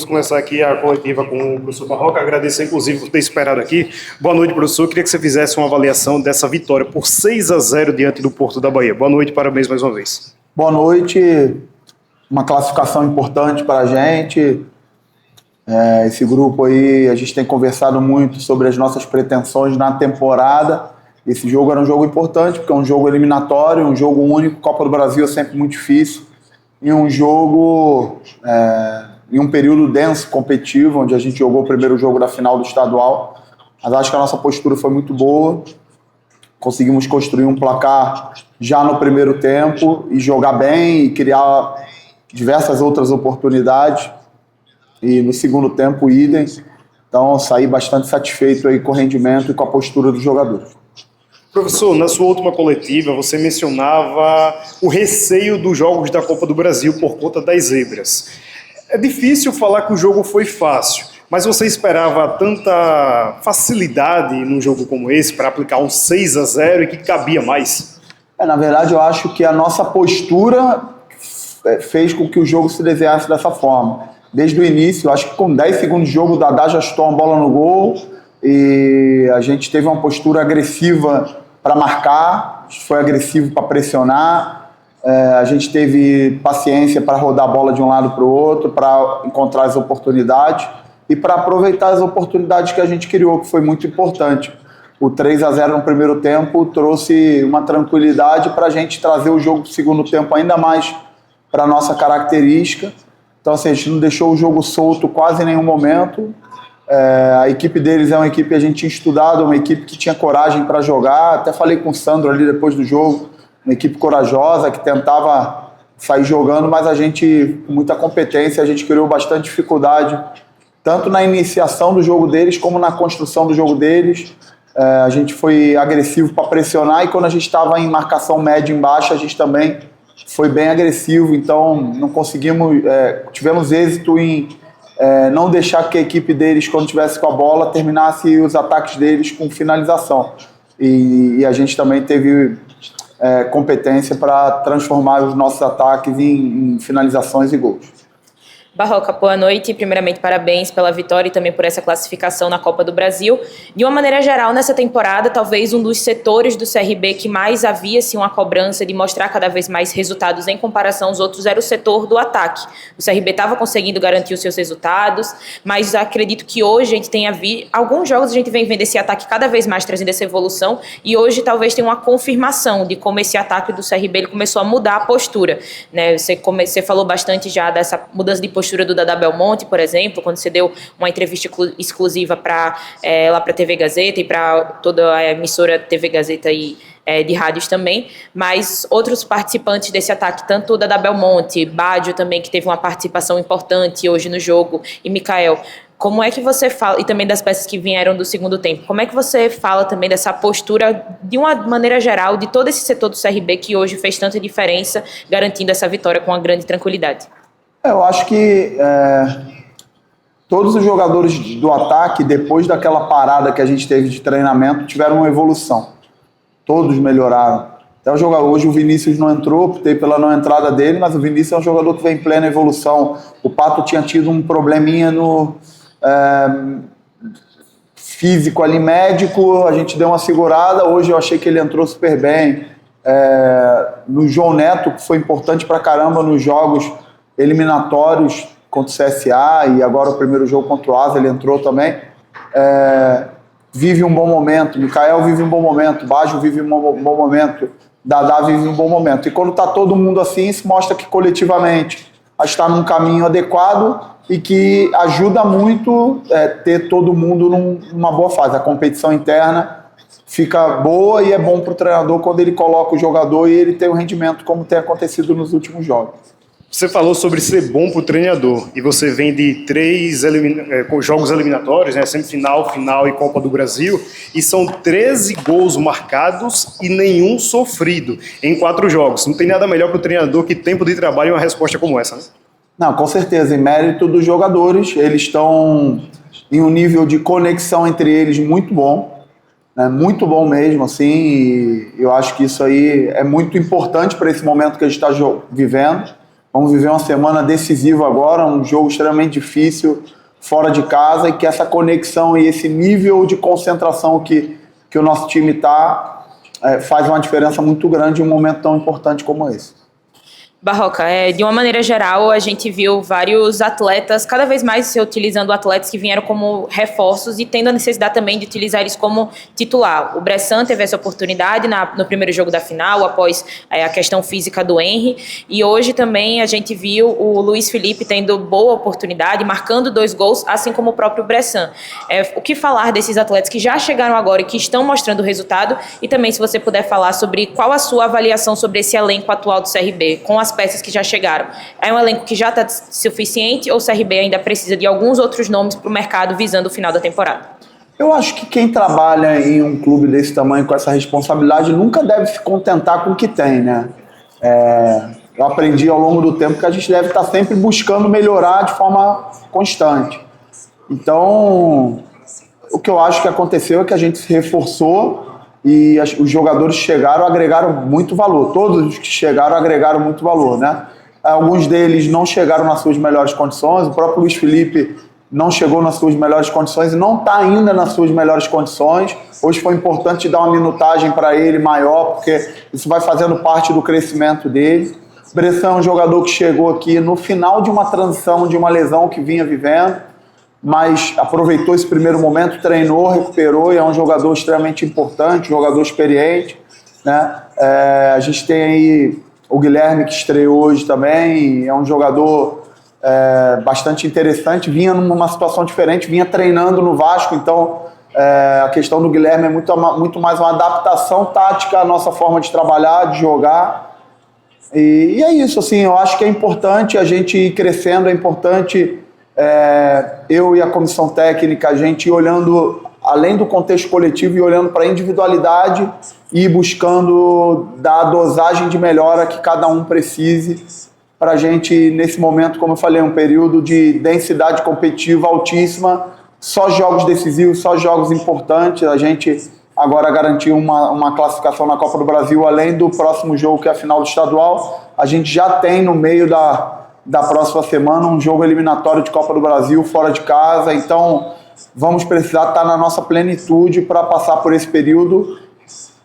vamos começar aqui a coletiva com o professor Barroca. Agradecer, inclusive, por ter esperado aqui. Boa noite, professor. Queria que você fizesse uma avaliação dessa vitória por 6-0 diante do Porto da Bahia. Boa noite, parabéns mais uma vez. Boa noite. Uma classificação importante para a gente. Esse grupo aí, a gente tem conversado muito sobre as nossas pretensões na temporada. Esse jogo era um jogo importante, porque é um jogo eliminatório, um jogo único. Copa do Brasil é sempre muito difícil. E um jogo em um período denso, competitivo, onde a gente jogou o primeiro jogo da final do estadual. Mas acho que a nossa postura foi muito boa. Conseguimos construir um placar já no primeiro tempo e jogar bem e criar diversas outras oportunidades. E no segundo tempo, idem. Então, saí bastante satisfeito aí com o rendimento e com a postura dos jogadores. Professor, na sua última coletiva, você mencionava o receio dos jogos da Copa do Brasil por conta das zebras. É difícil falar que o jogo foi fácil, mas você esperava tanta facilidade num jogo como esse para aplicar um 6-0 e que cabia mais? Na verdade, eu acho que a nossa postura fez com que o jogo se desenhasse dessa forma. Desde o início, eu acho que com 10 segundos de jogo, o Dadá já chutou uma bola no gol e a gente teve uma postura agressiva para marcar, foi agressivo para pressionar, a gente teve paciência para rodar a bola de um lado para o outro, para encontrar as oportunidades e para aproveitar as oportunidades que a gente criou, que foi muito importante. O 3-0 no primeiro tempo trouxe uma tranquilidade para a gente trazer o jogo para o segundo tempo ainda mais para a nossa característica. Então, assim, a gente não deixou o jogo solto quase em nenhum momento. A equipe deles é uma equipe que a gente tinha estudado, uma equipe que tinha coragem para jogar. Até falei com o Sandro ali depois do jogo, uma equipe corajosa que tentava sair jogando, mas a gente, com muita competência, a gente criou bastante dificuldade, tanto na iniciação do jogo deles como na construção do jogo deles. A gente foi agressivo para pressionar e quando a gente estava em marcação média embaixo, a gente também foi bem agressivo, então não conseguimos, tivemos êxito em não deixar que a equipe deles, quando estivesse com a bola, terminasse os ataques deles com finalização. E a gente também teve competência para transformar os nossos ataques em finalizações e gols. Barroca, boa noite. Primeiramente, parabéns pela vitória e também por essa classificação na Copa do Brasil. De uma maneira geral, nessa temporada, talvez um dos setores do CRB que mais havia uma cobrança de mostrar cada vez mais resultados em comparação aos outros era o setor do ataque. O CRB estava conseguindo garantir os seus resultados, mas acredito que hoje a gente tenha alguns jogos a gente vem vendo esse ataque cada vez mais trazendo essa evolução e hoje talvez tenha uma confirmação de como esse ataque do CRB ele começou a mudar a postura, né? Você falou bastante já dessa mudança de postura do Dadá Belmonte, por exemplo, quando você deu uma entrevista exclusiva lá para a TV Gazeta e para toda a emissora TV Gazeta e de rádios também, mas outros participantes desse ataque, tanto o Dadá Belmonte, Bádio também, que teve uma participação importante hoje no jogo, e Mikael, como é que você fala, e também das peças que vieram do segundo tempo, como é que você fala também dessa postura, de uma maneira geral, de todo esse setor do CRB que hoje fez tanta diferença, garantindo essa vitória com uma grande tranquilidade? Eu acho que todos os jogadores do ataque, depois daquela parada que a gente teve de treinamento, tiveram uma evolução. Todos melhoraram. Até hoje o Vinícius não entrou, optei pela não entrada dele, mas o Vinícius é um jogador que vem em plena evolução. O Pato tinha tido um probleminha no físico ali, médico, a gente deu uma segurada. Hoje eu achei que ele entrou super bem. No João Neto, que foi importante pra caramba nos jogos eliminatórios contra o CSA e agora o primeiro jogo contra o Asa, ele entrou também. Vive um bom momento, Mikael vive um bom momento, Baggio vive um bom momento, Dadá vive um bom momento. E quando está todo mundo assim, isso mostra que coletivamente a gente está num caminho adequado e que ajuda muito ter todo mundo numa boa fase. A competição interna fica boa e é bom para o treinador quando ele coloca o jogador e ele tem um rendimento como tem acontecido nos últimos jogos. Você falou sobre ser bom para o treinador e você vem de 3 jogos eliminatórios, né, semifinal, final e Copa do Brasil, e são 13 gols marcados e nenhum sofrido em 4 jogos. Não tem nada melhor para o treinador que tempo de trabalho e uma resposta como essa, né? Não, com certeza. Em mérito dos jogadores, eles estão em um nível de conexão entre eles muito bom, né, muito bom mesmo, assim, e eu acho que isso aí é muito importante para esse momento que a gente está vivendo. vamos viver uma semana decisiva agora, um jogo extremamente difícil fora de casa, e que essa conexão e esse nível de concentração que o nosso time está faz uma diferença muito grande em um momento tão importante como esse. Barroca, de uma maneira geral, a gente viu vários atletas, cada vez mais se utilizando atletas que vieram como reforços e tendo a necessidade também de utilizar eles como titular. O Bressan teve essa oportunidade no primeiro jogo da final, após a questão física do Henry, e hoje também a gente viu o Luiz Felipe tendo boa oportunidade, marcando 2 gols, assim como o próprio Bressan. O que falar desses atletas que já chegaram agora e que estão mostrando o resultado, e também se você puder falar sobre qual a sua avaliação sobre esse elenco atual do CRB, com as peças que já chegaram. É um elenco que já está suficiente ou o CRB ainda precisa de alguns outros nomes para o mercado visando o final da temporada? Eu acho que quem trabalha em um clube desse tamanho, com essa responsabilidade, nunca deve se contentar com o que tem, né? Eu aprendi ao longo do tempo que a gente deve estar sempre buscando melhorar de forma constante. Então, o que eu acho que aconteceu é que a gente se reforçou e os jogadores chegaram, agregaram muito valor. Todos os que chegaram agregaram muito valor, né? Alguns deles não chegaram nas suas melhores condições. O próprio Luiz Felipe não chegou nas suas melhores condições e não está ainda nas suas melhores condições. Hoje foi importante dar uma minutagem para ele maior, porque isso vai fazendo parte do crescimento dele. Bressan é um jogador que chegou aqui no final de uma transição, de uma lesão que vinha vivendo, mas aproveitou esse primeiro momento, treinou, recuperou, e é um jogador extremamente importante, um jogador experiente, né? A gente tem aí o Guilherme, que estreou hoje também, é um jogador bastante interessante, vinha numa situação diferente, vinha treinando no Vasco, então a questão do Guilherme é muito mais uma adaptação tática à nossa forma de trabalhar, de jogar, e é isso, assim, eu acho que é importante a gente ir crescendo, é importante eu e a comissão técnica, a gente ir olhando além do contexto coletivo e olhando para a individualidade e buscando dar a dosagem de melhora que cada um precise para a gente, nesse momento, como eu falei, um período de densidade competitiva altíssima, só jogos decisivos, só jogos importantes. A gente agora garantiu uma classificação na Copa do Brasil, além do próximo jogo, que é a final do estadual. A gente já tem no meio da próxima semana um jogo eliminatório de Copa do Brasil fora de casa, então vamos precisar estar na nossa plenitude para passar por esse período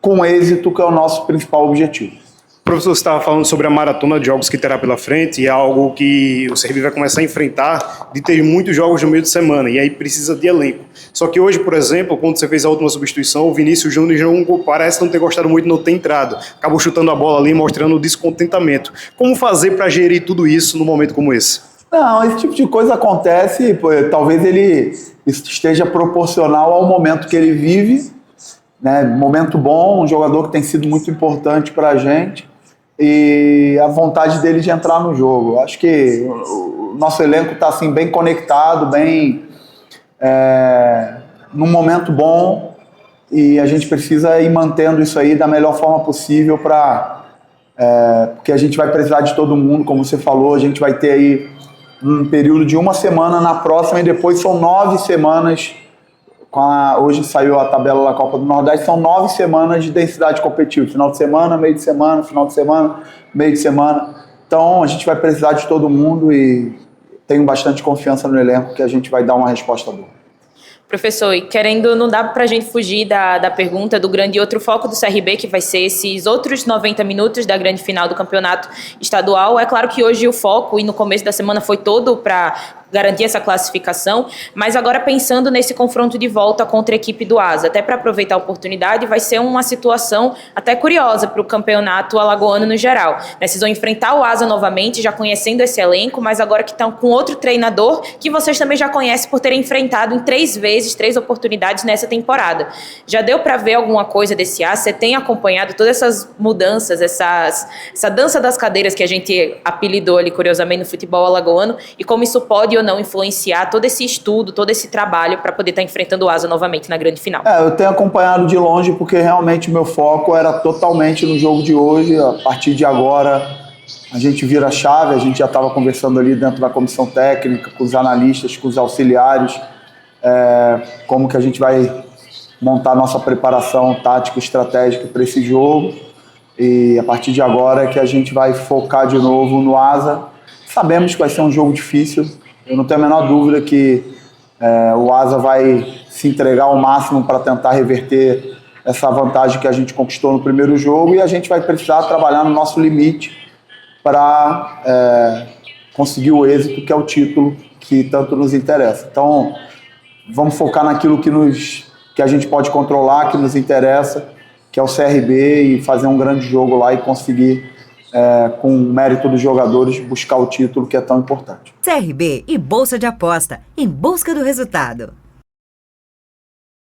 com êxito, que é o nosso principal objetivo. Professor, você estava falando sobre a maratona de jogos que terá pela frente, e é algo que o CRB vai começar a enfrentar, de ter muitos jogos no meio de semana, e aí precisa de elenco. Só que hoje, por exemplo, quando você fez a última substituição, o Vinícius Júnior parece não ter gostado muito, não ter entrado. Acabou chutando a bola ali, mostrando descontentamento. Como fazer para gerir tudo isso num momento como esse? Não, esse tipo de coisa acontece, talvez ele esteja proporcional ao momento que ele vive, né? Momento bom, um jogador que tem sido muito importante para a gente, e a vontade dele de entrar no jogo. Acho que o nosso elenco está assim, bem conectado, bem num momento bom, e a gente precisa ir mantendo isso aí da melhor forma possível, porque a gente vai precisar de todo mundo, como você falou. A gente vai ter aí um período de uma semana na próxima, e depois são 9 semanas. Hoje saiu a tabela da Copa do Nordeste, são 9 semanas de densidade competitiva, final de semana, meio de semana, final de semana, meio de semana. Então a gente vai precisar de todo mundo, e tenho bastante confiança no elenco que a gente vai dar uma resposta boa. Professor, e querendo, não dá para a gente fugir da pergunta do grande outro foco do CRB, que vai ser esses outros 90 minutos da grande final do campeonato estadual. É claro que hoje o foco, e no começo da semana, foi todo para garantir essa classificação, mas agora pensando nesse confronto de volta contra a equipe do Asa, até para aproveitar a oportunidade, vai ser uma situação até curiosa para o campeonato alagoano no geral. Vocês vão enfrentar o Asa novamente, já conhecendo esse elenco, mas agora que estão com outro treinador, que vocês também já conhecem por terem enfrentado em 3 oportunidades nessa temporada. Já deu para ver alguma coisa desse Asa? Você tem acompanhado todas essas mudanças, essa dança das cadeiras que a gente apelidou ali curiosamente no futebol alagoano, e como isso pode ou não influenciar todo esse estudo, todo esse trabalho para poder estar enfrentando o Asa novamente na grande final? Eu tenho acompanhado de longe, porque realmente meu foco era totalmente no jogo de hoje. A partir de agora a gente vira a chave. A gente já estava conversando ali dentro da comissão técnica, com os analistas, com os auxiliares, como que a gente vai montar a nossa preparação tática e estratégica para esse jogo. E a partir de agora é que a gente vai focar de novo no Asa. Sabemos que vai ser um jogo difícil. Eu não tenho a menor dúvida que o Asa vai se entregar ao máximo para tentar reverter essa vantagem que a gente conquistou no primeiro jogo, e a gente vai precisar trabalhar no nosso limite para conseguir o êxito, que é o título que tanto nos interessa. Então, vamos focar naquilo que a gente pode controlar, que nos interessa, que é o CRB, e fazer um grande jogo lá e conseguir, com o mérito dos jogadores, buscar o título que é tão importante. CRB e Bolsa de Aposta, em busca do resultado.